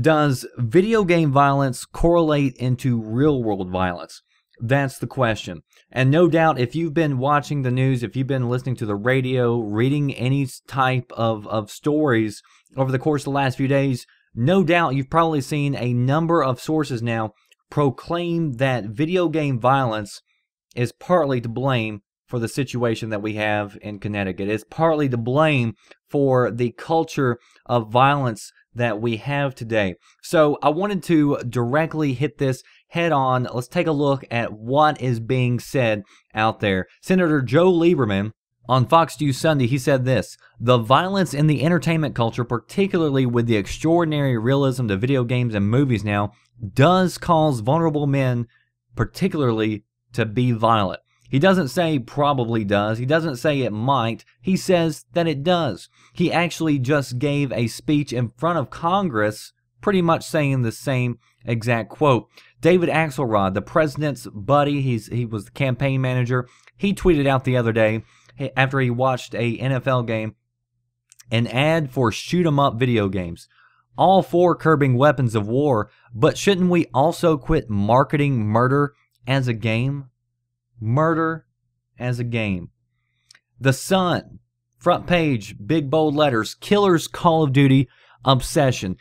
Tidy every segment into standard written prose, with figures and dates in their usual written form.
Does video game violence correlate into real-world violence? That's the question. And no doubt, if you've been watching the news, if you've been listening to the radio, reading any type of stories over the course of the last few days, no doubt you've probably seen a number of sources now proclaim that video game violence is partly to blame for the situation that we have in Connecticut. It's partly to blame for the culture of violence that we have today. So I wanted to directly hit this head on. Let's take a look at what is being said out there. Senator Joe Lieberman on Fox News Sunday, he said this: "The violence in the entertainment culture, particularly with the extraordinary realism to video games and movies now, does cause vulnerable men particularly to be violent." He doesn't say probably does. He doesn't say it might. He says that it does. He actually just gave a speech in front of Congress pretty much saying the same exact quote. David Axelrod, the president's buddy, he was the campaign manager, he tweeted out the other day after he watched a NFL game, an ad for shoot 'em up video games. All for curbing weapons of war, but shouldn't we also quit marketing murder as a game? Murder as a game. The Sun, front page, big bold letters, Killers Call of Duty Obsession.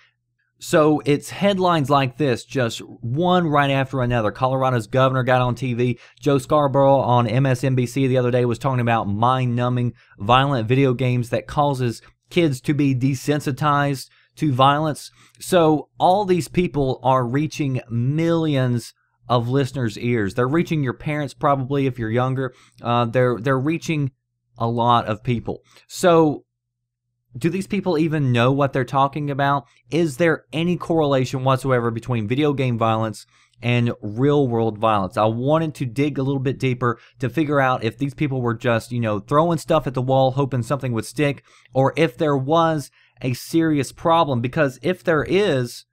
So it's headlines like this, just one right after another. Colorado's governor got on TV. Joe Scarborough on MSNBC the other day was talking about mind-numbing violent video games that causes kids to be desensitized to violence. So all these people are reaching millions of listeners' ears. They're reaching your parents probably if you're younger. They're reaching a lot of people. So do these people even know what they're talking about? Is there any correlation whatsoever between video game violence and real-world violence? I wanted to dig a little bit deeper to figure out if these people were just, throwing stuff at the wall hoping something would stick, or if there was a serious problem. Because if there is,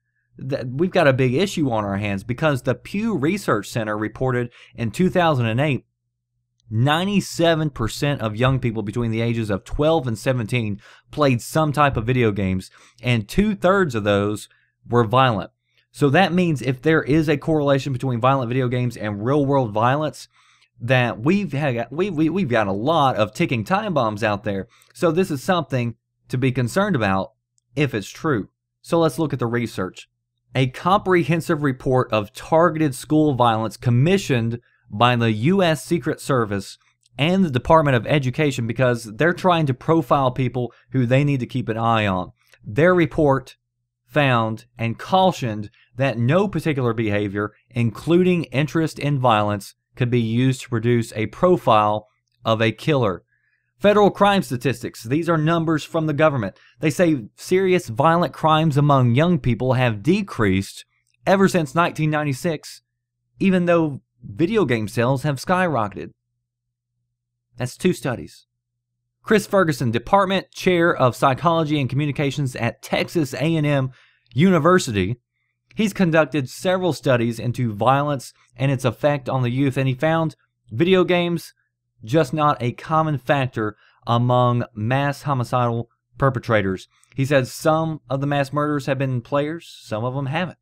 we've got a big issue on our hands, because the Pew Research Center reported in 2008 97% of young people between the ages of 12 and 17 played some type of video games, and 2/3 of those were violent. So that means if there is a correlation between violent video games and real-world violence, that we've got a lot of ticking time bombs out there. So this is something to be concerned about if it's true. So let's look at the research. A comprehensive report of targeted school violence commissioned by the U.S. Secret Service and the Department of Education, because they're trying to profile people who they need to keep an eye on. Their report found and cautioned that no particular behavior, including interest in violence, could be used to produce a profile of a killer. Federal crime statistics, these are numbers from the government. They say serious violent crimes among young people have decreased ever since 1996, even though video game sales have skyrocketed. That's 2 studies. Chris Ferguson, Department Chair of Psychology and Communications at Texas A&M University, he's conducted several studies into violence and its effect on the youth, and he found video games just not a common factor among mass homicidal perpetrators. He says some of the mass murderers have been players, some of them haven't.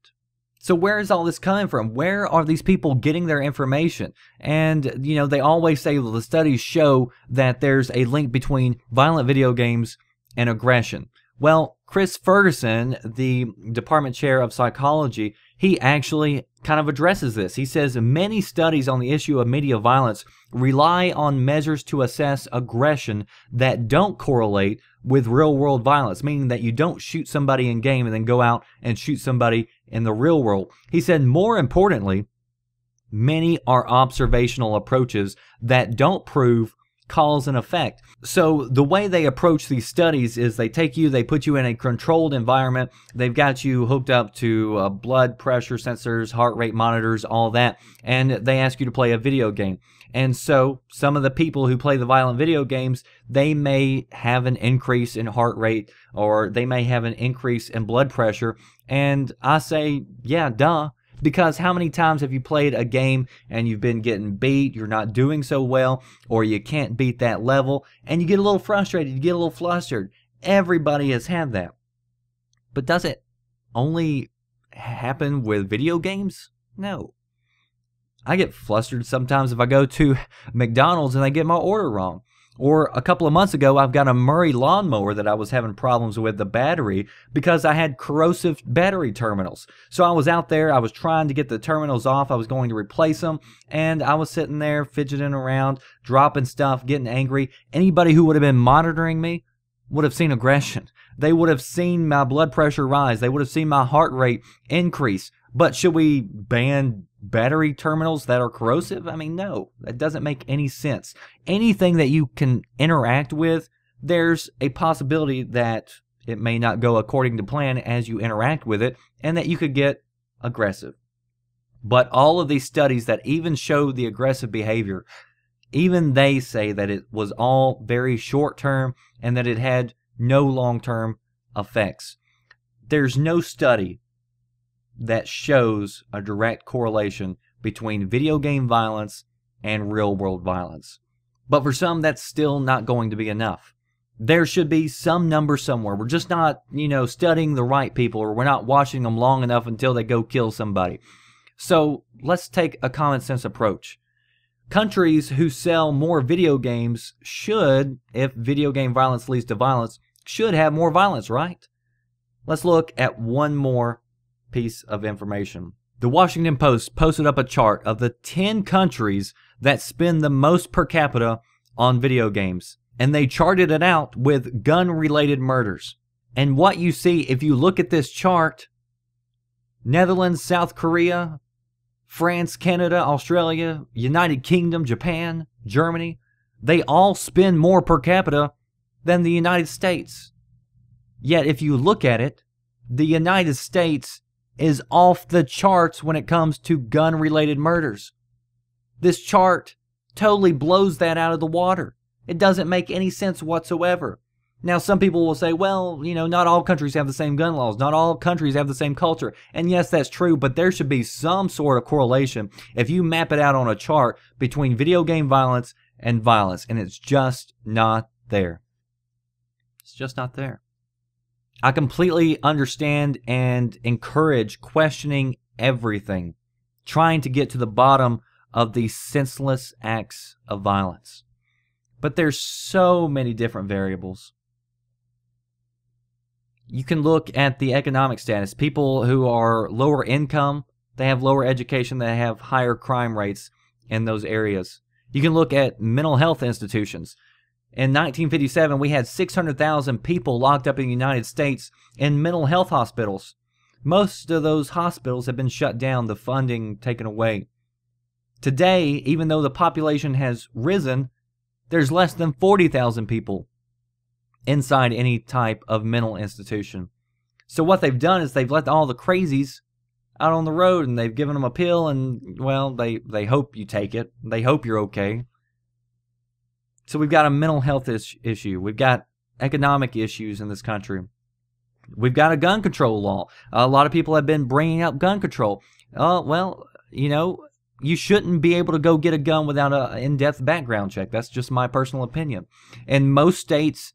So where is all this coming from? Where are these people getting their information? And, they always say, well, the studies show that there's a link between violent video games and aggression. Well, Chris Ferguson, the Department Chair of Psychology, he actually kind of addresses this. He says many studies on the issue of media violence rely on measures to assess aggression that don't correlate with real-world violence, meaning that you don't shoot somebody in game and then go out and shoot somebody in the real world. He said, more importantly, many are observational approaches that don't prove cause and effect. So the way they approach these studies is they put you in a controlled environment. They've got you hooked up to blood pressure sensors, heart rate monitors, all that, and they ask you to play a video game. And so some of the people who play the violent video games, they may have an increase in heart rate, or they may have an increase in blood pressure. And I say, yeah, duh. Because how many times have you played a game and you've been getting beat, you're not doing so well, or you can't beat that level, and you get a little frustrated, you get a little flustered? Everybody has had that. But does it only happen with video games? No. I get flustered sometimes if I go to McDonald's and I get my order wrong. Or a couple of months ago, I've got a Murray lawnmower that I was having problems with the battery because I had corrosive battery terminals. So I was out there, I was trying to get the terminals off, I was going to replace them, and I was sitting there fidgeting around, dropping stuff, getting angry. Anybody who would have been monitoring me would have seen aggression. They would have seen my blood pressure rise. They would have seen my heart rate increase. But should we ban battery terminals that are corrosive? I mean, no, that doesn't make any sense. Anything that you can interact with, there's a possibility that it may not go according to plan as you interact with it, and that you could get aggressive. But all of these studies that even show the aggressive behavior, even they say that it was all very short-term and that it had no long-term effects. There's no study that shows a direct correlation between video game violence and real-world violence. But for some, that's still not going to be enough. There should be some number somewhere. We're just not, studying the right people, or we're not watching them long enough until they go kill somebody. So let's take a common sense approach. Countries who sell more video games should, if video game violence leads to violence, should have more violence, right? Let's look at one more piece of information. The Washington Post posted up a chart of the 10 countries that spend the most per capita on video games, and they charted it out with gun-related murders. And what you see, if you look at this chart, Netherlands, South Korea, France, Canada, Australia, United Kingdom, Japan, Germany, they all spend more per capita than the United States. Yet if you look at it, the United States is off the charts when it comes to gun-related murders. This chart totally blows that out of the water. It doesn't make any sense whatsoever. Now, some people will say, well, not all countries have the same gun laws. Not all countries have the same culture. And yes, that's true, but there should be some sort of correlation if you map it out on a chart between video game violence, and it's just not there. It's just not there. I completely understand and encourage questioning everything, trying to get to the bottom of these senseless acts of violence. But there's so many different variables. You can look at the economic status. People who are lower income, they have lower education, they have higher crime rates in those areas. You can look at mental health institutions. In 1957, we had 600,000 people locked up in the United States in mental health hospitals. Most of those hospitals have been shut down, the funding taken away. Today, even though the population has risen, there's less than 40,000 people inside any type of mental institution. So what they've done is they've let all the crazies out on the road, and they've given them a pill, and, well, they hope you take it. They hope you're okay. So we've got a mental health issue. We've got economic issues in this country. We've got a gun control law. A lot of people have been bringing up gun control. Well, you shouldn't be able to go get a gun without an in-depth background check. That's just my personal opinion. In most states,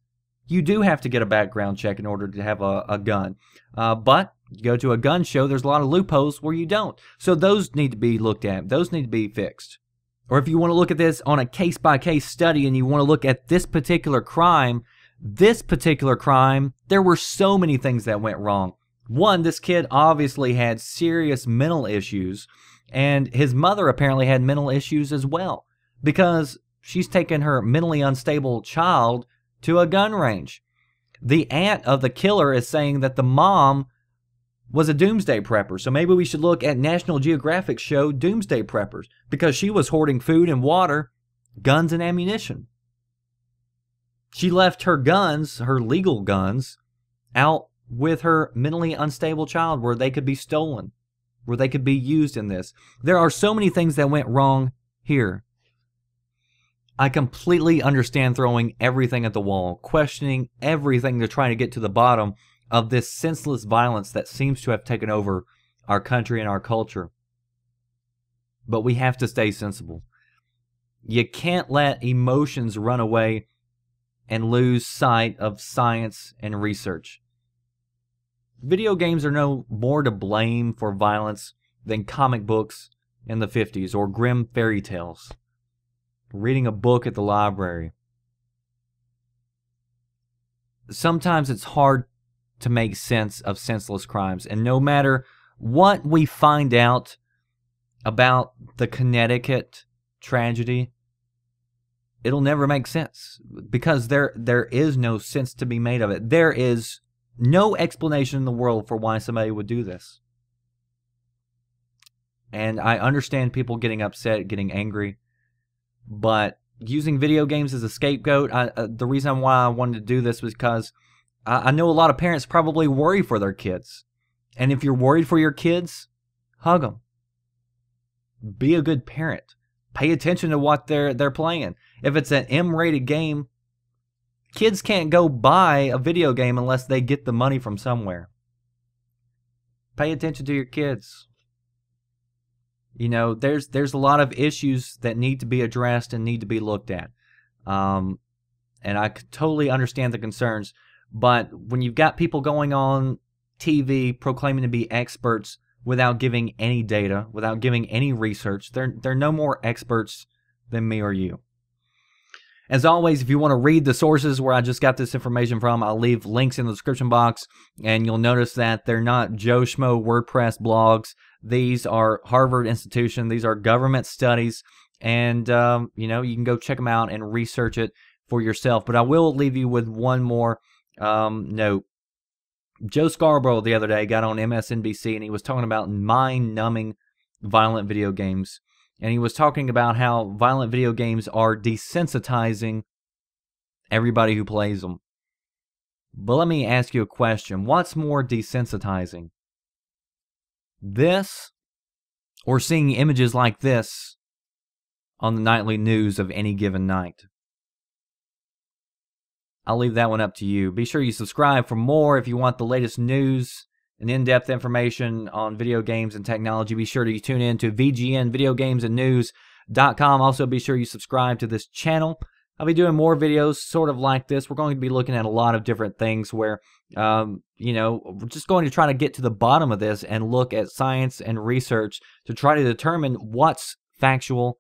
you do have to get a background check in order to have a gun. But you go to a gun show, there's a lot of loopholes where you don't. So those need to be looked at. Those need to be fixed. Or if you want to look at this on a case-by-case study and you want to look at this particular crime, there were so many things that went wrong. One, this kid obviously had serious mental issues, and his mother apparently had mental issues as well, because she's taken her mentally unstable child to a gun range. The aunt of the killer is saying that the mom was a doomsday prepper. So maybe we should look at National Geographic's show Doomsday Preppers, because she was hoarding food and water, guns and ammunition. She left her guns, her legal guns, out with her mentally unstable child where they could be stolen, where they could be used in this. There are so many things that went wrong here. I completely understand throwing everything at the wall, questioning everything to try to get to the bottom of this senseless violence that seems to have taken over our country and our culture. But we have to stay sensible. You can't let emotions run away and lose sight of science and research. Video games are no more to blame for violence than comic books in the 50s or grim fairy tales. Reading a book at the library. Sometimes it's hard to make sense of senseless crimes, and no matter what we find out about the Connecticut tragedy, it'll never make sense because there is no sense to be made of it. There is no explanation in the world for why somebody would do this. And I understand people getting upset, getting angry, but using video games as a scapegoat, the reason why I wanted to do this was because I know a lot of parents probably worry for their kids. And if you're worried for your kids, hug them. Be a good parent. Pay attention to what they're playing. If it's an M-rated game, kids can't go buy a video game unless they get the money from somewhere. Pay attention to your kids. You know, there's a lot of issues that need to be addressed and need to be looked at. And I totally understand the concerns. But when you've got people going on TV proclaiming to be experts without giving any data, without giving any research, they're no more experts than me or you. As always, if you want to read the sources where I just got this information from, I'll leave links in the description box, and you'll notice that they're not Joe Schmo WordPress blogs. These are Harvard institution. These are government studies, and you know, you can go check them out and research it for yourself. But I will leave you with one more note. Joe Scarborough the other day got on MSNBC, and he was talking about mind-numbing violent video games. And he was talking about how violent video games are desensitizing everybody who plays them. But let me ask you a question. What's more desensitizing? This or seeing images like this on the nightly news of any given night? I'll leave that one up to you. Be sure you subscribe for more if you want the latest news and in-depth information on video games and technology. Be sure to tune in to VGN videogamesandnews.com. Also, be sure you subscribe to this channel. I'll be doing more videos sort of like this. We're going to be looking at a lot of different things where, you know, we're just going to try to get to the bottom of this and look at science and research to try to determine what's factual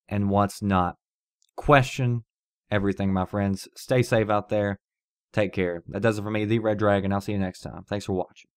and what's not. Question everything, my friends. Stay safe out there. Take care. That does it for me, The Red Dragon. I'll see you next time. Thanks for watching.